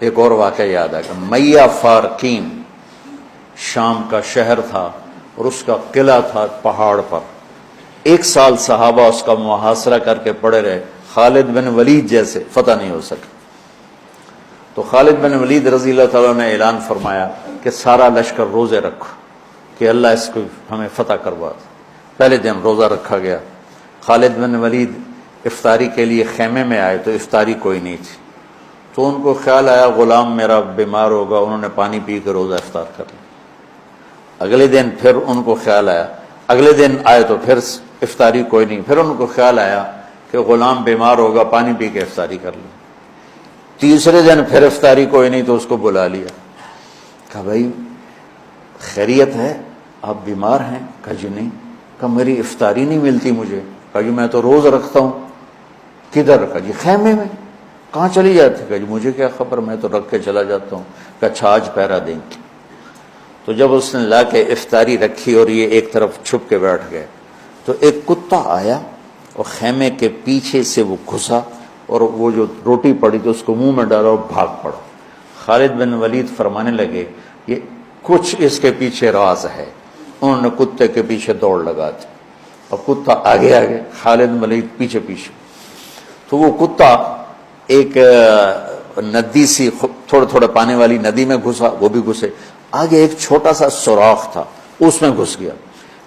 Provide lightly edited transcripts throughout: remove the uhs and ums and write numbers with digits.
ایک اور واقعہ یاد آ گیا. میہ فارقین شام کا شہر تھا اور اس کا قلعہ تھا پہاڑ پر. 1 سال صحابہ اس کا محاصرہ کر کے پڑے رہے، خالد بن ولید جیسے فتح نہیں ہو سکا. تو خالد بن ولید رضی اللہ تعالیٰ نے اعلان فرمایا کہ سارا لشکر روزے رکھو کہ اللہ اس کو ہمیں فتح کروا دے. پہلے دن روزہ رکھا گیا. خالد بن ولید افطاری کے لیے خیمے میں آئے تو افطاری کوئی نہیں تھی، تو ان کو خیال آیا غلام میرا بیمار ہوگا، انہوں نے پانی پی کے روزہ افطار کر لیا. اگلے دن پھر ان کو خیال آیا، اگلے دن آئے تو پھر افطاری کوئی نہیں، پھر ان کو خیال آیا کہ غلام بیمار ہوگا، پانی پی کے افطاری کر لیا. تیسرے دن پھر افطاری کوئی نہیں تو اس کو بلا لیا، کہا بھائی خیریت ہے، آپ بیمار ہیں؟ کہا جی نہیں. کہا میری افطاری نہیں ملتی مجھے. کہا جی میں تو روز رکھتا ہوں. کدھر؟ کہا جی خیمے میں. کہاں چلی جاتی؟ کہا جی مجھے کیا خبر، میں تو رکھ کے چلا جاتا ہوں. کہا اچھا آج پہرا دیں گے. تو جب اس نے لا کے افطاری رکھی اور یہ ایک طرف چھپ کے بیٹھ گئے تو ایک کتا آیا اور خیمے کے پیچھے سے وہ گھسا اور وہ جو روٹی پڑی تو اس کو منہ میں ڈالا اور بھاگ پڑا. خالد بن ولید فرمانے لگے یہ کچھ اس کے پیچھے راز ہے. انہوں نے کتے کے پیچھے دوڑ لگا دی اور کتا آگے آگے، خالد بن ولید پیچھے پیچھے. تو وہ کتا ایک ندی سی تھوڑا تھوڑا پانی والی ندی میں گھسا، وہ بھی گھسے. آگے ایک چھوٹا سا سوراخ تھا، اس میں گھس گیا.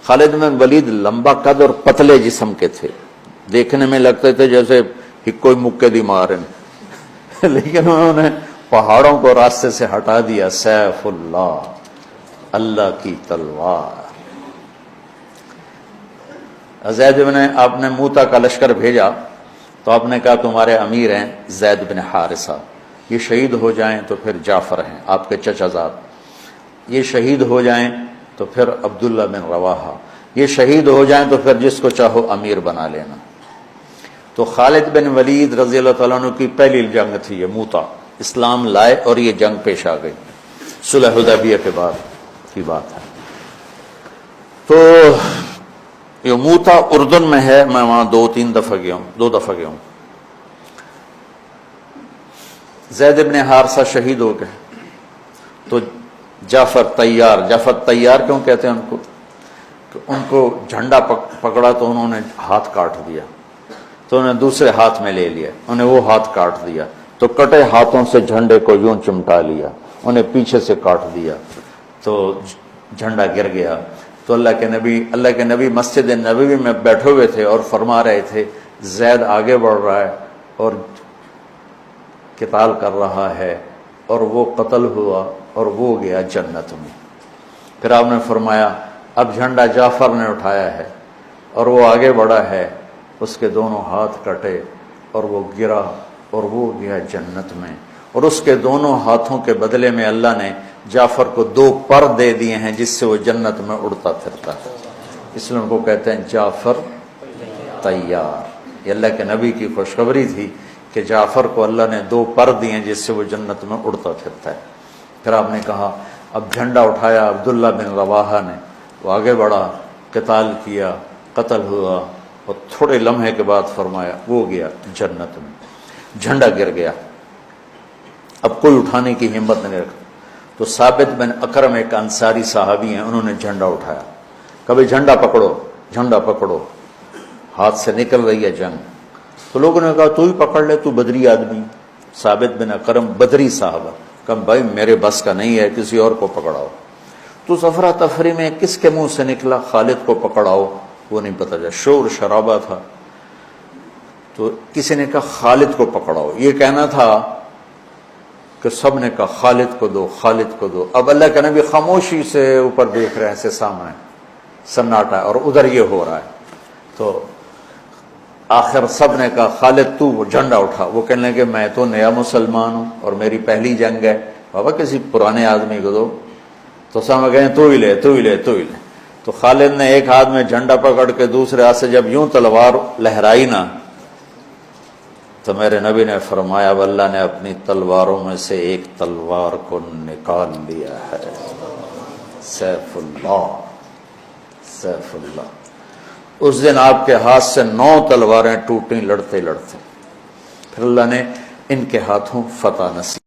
خالد بن ولید لمبا قد اور پتلے جسم کے تھے، دیکھنے میں لگتے تھے جیسے کوئی مکے دی مارن، لیکن انہوں نے پہاڑوں کو راستے سے ہٹا دیا. سیف اللہ، اللہ کی تلوار. زید بن، آپ نے موتا کا لشکر بھیجا تو آپ نے کہا تمہارے امیر ہیں زید بن حارثہ، یہ شہید ہو جائیں تو پھر جعفر ہیں آپ کے چچا زاد، یہ شہید ہو جائیں تو پھر عبداللہ بن رواحہ، یہ شہید ہو جائیں تو پھر جس کو چاہو امیر بنا لینا. تو خالد بن ولید رضی اللہ تعالیٰ عنہ کی پہلی جنگ تھی یہ موتا. اسلام لائے اور یہ جنگ پیش آ گئی، صلح حدیبیہ کے بعد کی بات ہے. تو یہ موتا اردن میں ہے، میں وہاں 2 دفعہ گیا ہوں. زید بن حارثہ شہید ہو گئے تو جعفر تیار کیوں کہتے ہیں ان کو؟ کہ ان کو جھنڈا پکڑا تو انہوں نے ہاتھ کاٹ دیا، تو انہوں نے دوسرے ہاتھ میں لے لیا، انہیں وہ ہاتھ کاٹ دیا، تو کٹے ہاتھوں سے جھنڈے کو یوں چمٹا لیا، انہیں پیچھے سے کاٹ دیا تو جھنڈا گر گیا. تو اللہ کے نبی مسجد نبوی میں بیٹھے ہوئے تھے اور فرما رہے تھے زید آگے بڑھ رہا ہے اور قتال کر رہا ہے اور وہ قتل ہوا اور وہ گیا جنت میں. پھر آپ نے فرمایا اب جھنڈا جعفر نے اٹھایا ہے اور وہ آگے بڑھا ہے، اس کے دونوں ہاتھ کٹے اور وہ گرا اور وہ گیا جنت میں. اور اس کے دونوں ہاتھوں کے بدلے میں اللہ نے جعفر کو 2 پر دے دیے ہیں جس سے وہ جنت میں اڑتا پھرتا ہے، اس لیے ان کو کہتے ہیں جعفر تیار. یہ اللہ کے نبی کی خوشخبری تھی کہ جعفر کو اللہ نے 2 پر دیے جس سے وہ جنت میں اڑتا پھرتا ہے. پھر آپ نے کہا اب جھنڈا اٹھایا عبداللہ بن رواحہ نے، وہ آگے بڑھا، قتال کیا، قتل ہوا اور تھوڑے لمحے کے بعد فرمایا وہ گیا جنت میں. جھنڈا گر گیا، اب کوئی اٹھانے کی ہمت نہیں رکھا. تو ثابت بن اکرم ایک انصاری صحابی ہیں، انہوں نے جھنڈا اٹھایا، کبھی جھنڈا پکڑو، ہاتھ سے نکل رہی ہے جنگ. تو لوگوں نے کہا تو ہی پکڑ لے، تو بدری آدمی. ثابت بن اکرم بدری صحابہ، کہا بھائی میرے بس کا نہیں ہے، کسی اور کو پکڑاؤ. تو افرا تفری میں کس کے منہ سے نکلا خالد کو پکڑاؤ، وہ نہیں پتا چلا، شور شرابہ تھا. تو کسی نے کہا خالد کو پکڑاؤ، یہ کہنا تھا کہ سب نے کہا خالد کو دو. اب اللہ کے نبی خاموشی سے اوپر دیکھ رہے ہیں، سے سامنے سناٹا اور ادھر یہ ہو رہا ہے. تو آخر سب نے کہا خالد تو جھنڈا اٹھا. وہ کہنے لگے میں تو نیا مسلمان ہوں اور میری پہلی جنگ ہے، بابا کسی پرانے آدمی کو دو. تو سب کہیں تو ہی لے. تو خالد نے ایک ہاتھ میں جھنڈا پکڑ کے دوسرے ہاتھ سے جب یوں تلوار لہرائی نا تو میرے نبی نے فرمایا اب اللہ نے اپنی تلواروں میں سے ایک تلوار کو نکال لیا ہے. سیف اللہ. اس دن آپ کے ہاتھ سے 9 تلواریں ٹوٹیں لڑتے. پھر اللہ نے ان کے ہاتھوں فتح نصیب